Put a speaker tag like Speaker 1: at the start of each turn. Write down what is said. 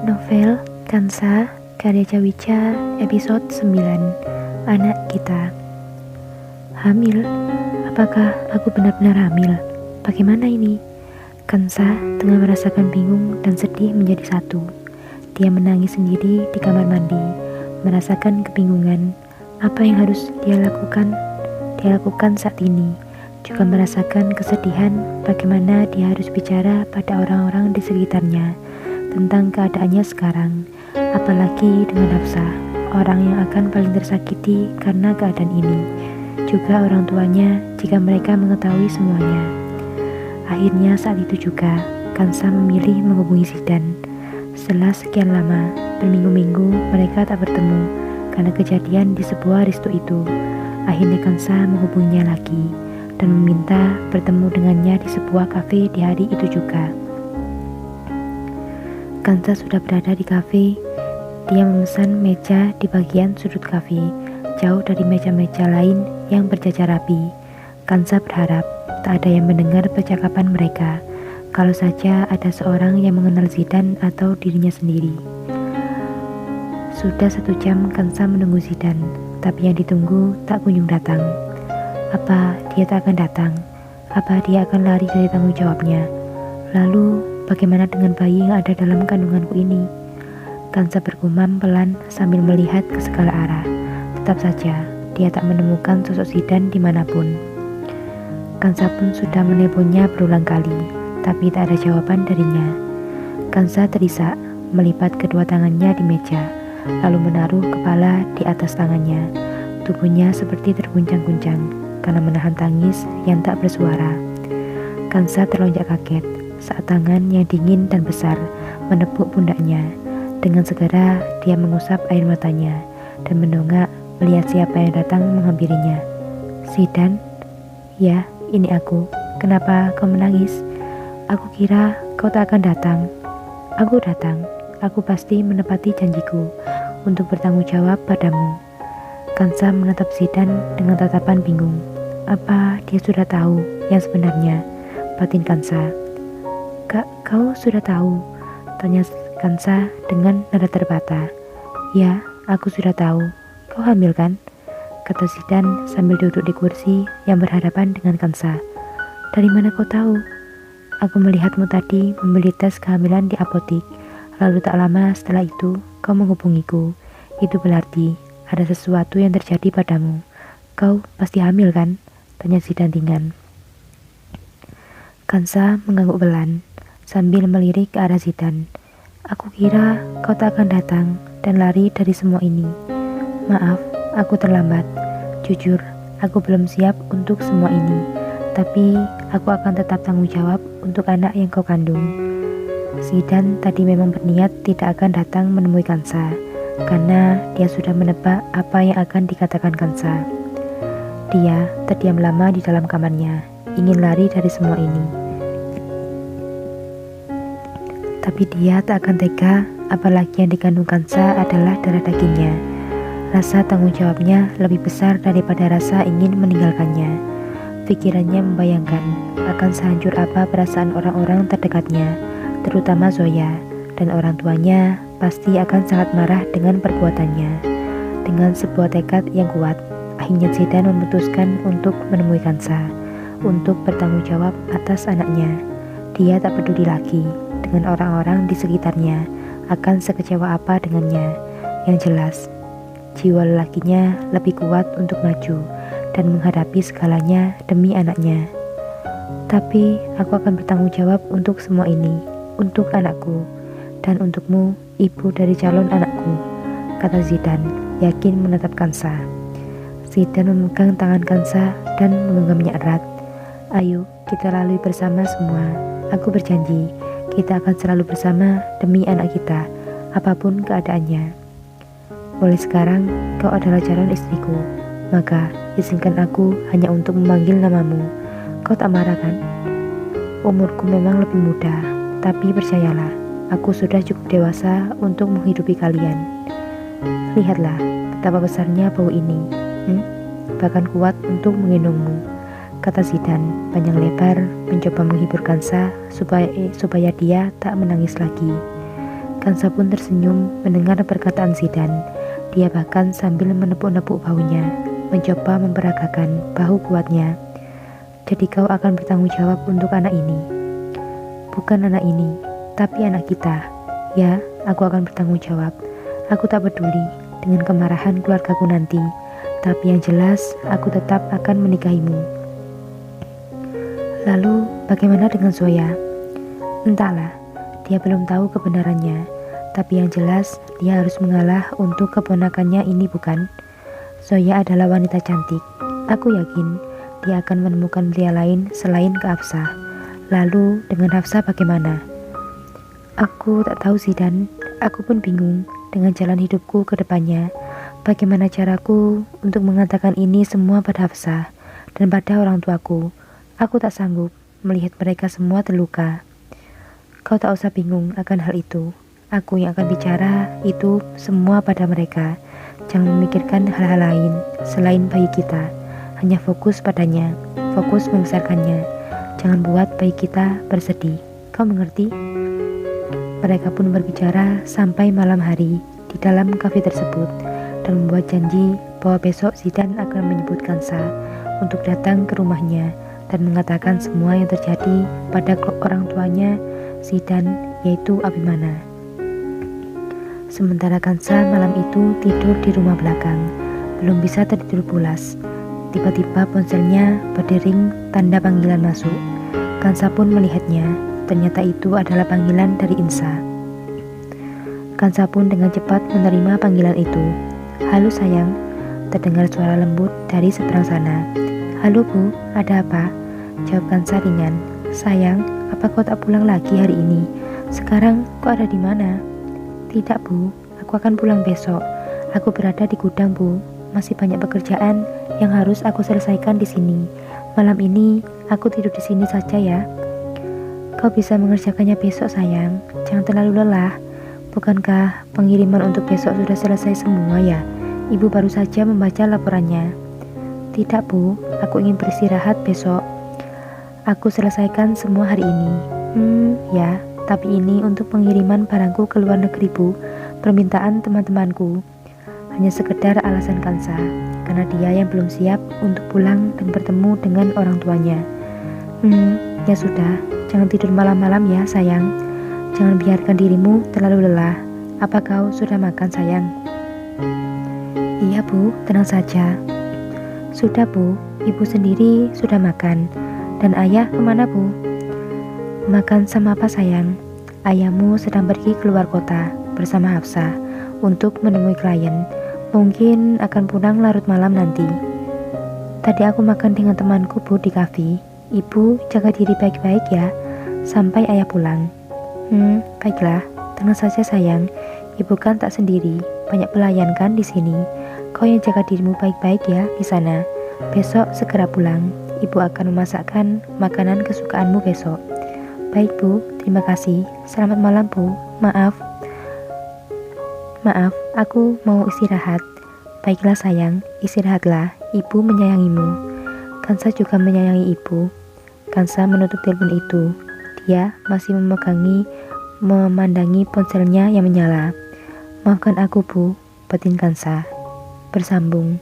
Speaker 1: Novel Kansa karya Cawica episode 9. Anak kita. Hamil? Apakah aku benar-benar hamil? Bagaimana ini? Kansa tengah merasakan bingung dan sedih menjadi satu. Dia menangis sendiri di kamar mandi, merasakan kebingungan apa yang harus dia lakukan saat ini. Juga merasakan kesedihan bagaimana dia harus bicara pada orang-orang di sekitarnya tentang keadaannya sekarang, apalagi dengan Hafsah, orang yang akan paling tersakiti karena keadaan ini, juga orang tuanya jika mereka mengetahui semuanya. Akhirnya saat itu juga, Kansa memilih menghubungi Zidan. Setelah sekian lama, berminggu-minggu mereka tak bertemu karena kejadian di sebuah resto itu. Akhirnya Kansa menghubunginya lagi dan meminta bertemu dengannya di sebuah kafe di hari itu juga. Kansa sudah berada di kafe. Dia memesan meja di bagian sudut kafe, jauh dari meja-meja lain yang berjajar rapi. Kansa berharap tak ada yang mendengar percakapan mereka, kalau saja ada seorang yang mengenal Zidan atau dirinya sendiri. Sudah 1 jam Kansa menunggu Zidan, tapi yang ditunggu tak kunjung datang. Apa dia tak akan datang? Apa dia akan lari dari tanggung jawabnya? Lalu bagaimana dengan bayi yang ada dalam kandunganku ini? Kansa bergumam pelan sambil melihat ke segala arah. Tetap saja, dia tak menemukan sosok Zidan dimanapun. Kansa pun sudah menelponnya berulang kali, tapi tak ada jawaban darinya. Kansa terisak, melipat kedua tangannya di meja, lalu menaruh kepala di atas tangannya. Tubuhnya seperti terguncang-guncang karena menahan tangis yang tak bersuara. Kansa terlonjak kaget saat tangan yang dingin dan besar menepuk pundaknya. Dengan segera dia mengusap air matanya dan mendongak melihat siapa yang datang menghampirinya. Zidan? Ya, ini aku. Kenapa kau menangis? Aku kira kau tak akan datang. Aku datang. Aku pasti menepati janjiku untuk bertanggung jawab padamu. Kansa menatap Zidan dengan tatapan bingung. Apa dia sudah tahu yang sebenarnya? Batin Kansa. Kau sudah tahu? Tanya Kansa dengan nada terbata. Ya, aku sudah tahu. Kau hamil kan? Kata Zidan sambil duduk di kursi yang berhadapan dengan Kansa. Dari mana kau tahu? Aku melihatmu tadi membeli tes kehamilan di apotik. Lalu tak lama setelah itu kau menghubungiku. Itu berarti ada sesuatu yang terjadi padamu. Kau pasti hamil kan? Tanya Zidan ringan. Kansa mengangguk pelan sambil melirik ke arah Zidan. Aku kira kau tak akan datang dan lari dari semua ini. Maaf, aku terlambat. Jujur, aku belum siap untuk semua ini. Tapi aku akan tetap tanggung jawab untuk anak yang kau kandung. Zidan tadi memang berniat tidak akan datang menemui Kansa, karena dia sudah menebak apa yang akan dikatakan Kansa. Dia terdiam lama di dalam kamarnya, ingin lari dari semua ini. Tapi dia tak akan tega, apalagi yang dikandung Kansa adalah darah dagingnya. Rasa tanggung jawabnya lebih besar daripada rasa ingin meninggalkannya. Pikirannya membayangkan akan sehancur apa perasaan orang-orang terdekatnya, terutama Zoya, dan orang tuanya pasti akan sangat marah dengan perbuatannya. Dengan sebuah tekad yang kuat, akhirnya Zidan memutuskan untuk menemui Kansa, untuk bertanggung jawab atas anaknya. Dia tak peduli lagi dengan orang-orang di sekitarnya akan sekecewa apa dengannya. Yang jelas, jiwa lelakinya lebih kuat untuk maju dan menghadapi segalanya demi anaknya. Tapi aku akan bertanggung jawab untuk semua ini, untuk anakku, dan untukmu, ibu dari calon anakku, kata Zidan, yakin menatap Kansa. Zidan memegang tangan Kansa dan mengenggamnya erat. Ayo, kita lalui bersama semua. Aku berjanji, kita akan selalu bersama demi anak kita, apapun keadaannya. Mulai sekarang, kau adalah calon istriku, maka izinkan aku hanya untuk memanggil namamu. Kau tak marah kan? Umurku memang lebih muda, tapi percayalah, aku sudah cukup dewasa untuk menghidupi kalian. Lihatlah betapa besarnya bau ini, bahkan kuat untuk menggendongmu, kata Zidan panjang lebar mencoba menghibur Kansa supaya dia tak menangis lagi. Kansa pun tersenyum mendengar perkataan Zidan. Dia bahkan sambil menepuk-nepuk bahunya, mencoba memperagakan bahu kuatnya. Jadi kau akan bertanggung jawab untuk anak ini. Bukan anak ini, tapi anak kita. Ya, aku akan bertanggung jawab. Aku tak peduli dengan kemarahan keluargaku nanti. Tapi yang jelas, aku tetap akan menikahimu. Lalu, bagaimana dengan Zoya? Entahlah, dia belum tahu kebenarannya. Tapi yang jelas, dia harus mengalah untuk keponakannya ini, bukan? Zoya adalah wanita cantik. Aku yakin dia akan menemukan pria lain selain ke Hafsah. Lalu, dengan Hafsah bagaimana? Aku tak tahu Zidan. Aku pun bingung dengan jalan hidupku ke depannya. Bagaimana caraku untuk mengatakan ini semua pada Hafsah dan pada orang tuaku. Aku tak sanggup melihat mereka semua terluka. Kau tak usah bingung akan hal itu. Aku yang akan bicara itu semua pada mereka. Jangan memikirkan hal-hal lain selain bayi kita. Hanya fokus padanya, fokus membesarkannya. Jangan buat bayi kita bersedih. Kau mengerti? Mereka pun berbicara sampai malam hari di dalam kafe tersebut dan membuat janji bahwa besok Zidan akan menyebut Kansa untuk datang ke rumahnya dan mengatakan semua yang terjadi pada orang tuanya Zidan, yaitu Abimana. Sementara Kansa malam itu tidur di rumah belakang, belum bisa tertidur pulas. Tiba-tiba ponselnya berdering tanda panggilan masuk. Kansa pun melihatnya, ternyata itu adalah panggilan dari Insa. Kansa pun dengan cepat menerima panggilan itu. Halo sayang, terdengar suara lembut dari seberang sana. Halo Bu, ada apa? Jawab Kansa ringan. Sayang, apa kau tak pulang lagi hari ini? Sekarang kau ada di mana? Tidak Bu, aku akan pulang besok. Aku berada di gudang Bu. Masih banyak pekerjaan yang harus aku selesaikan di sini. Malam ini aku tidur di sini saja ya. Kau bisa mengerjakannya besok sayang. Jangan terlalu lelah. Bukankah pengiriman untuk besok sudah selesai semua ya? Ibu baru saja membaca laporannya. Tidak Bu, aku ingin beristirahat besok. Aku selesaikan semua hari ini. Ya, tapi ini untuk pengiriman barangku ke luar negeri Bu. Permintaan teman-temanku. Hanya sekedar alasan Kansa, karena dia yang belum siap untuk pulang dan bertemu dengan orang tuanya. Ya sudah, jangan tidur malam-malam ya sayang. Jangan biarkan dirimu terlalu lelah. Apa kau sudah makan sayang? Iya Bu, tenang saja. Sudah Bu, ibu sendiri sudah makan. Dan ayah kemana Bu? Makan sama apa sayang? Ayahmu sedang pergi keluar kota bersama Hafsah untuk menemui klien. Mungkin akan pulang larut malam nanti. Tadi aku makan dengan temanku Bu di kafe. Ibu jaga diri baik-baik ya, sampai ayah pulang. Baiklah, tenang saja sayang. Ibu kan tak sendiri, banyak pelayan kan di sini. Kau yang jaga dirimu baik-baik ya di sana. Besok segera pulang. Ibu akan memasakkan makanan kesukaanmu besok. Baik Bu, terima kasih. Selamat malam Bu. Maaf, aku mau istirahat. Baiklah sayang, istirahatlah. Ibu menyayangimu. Kansa juga menyayangi ibu. Kansa menutup telepon itu. Dia masih memandangi ponselnya yang menyala. Maafkan aku Bu, batin Kansa. Bersambung.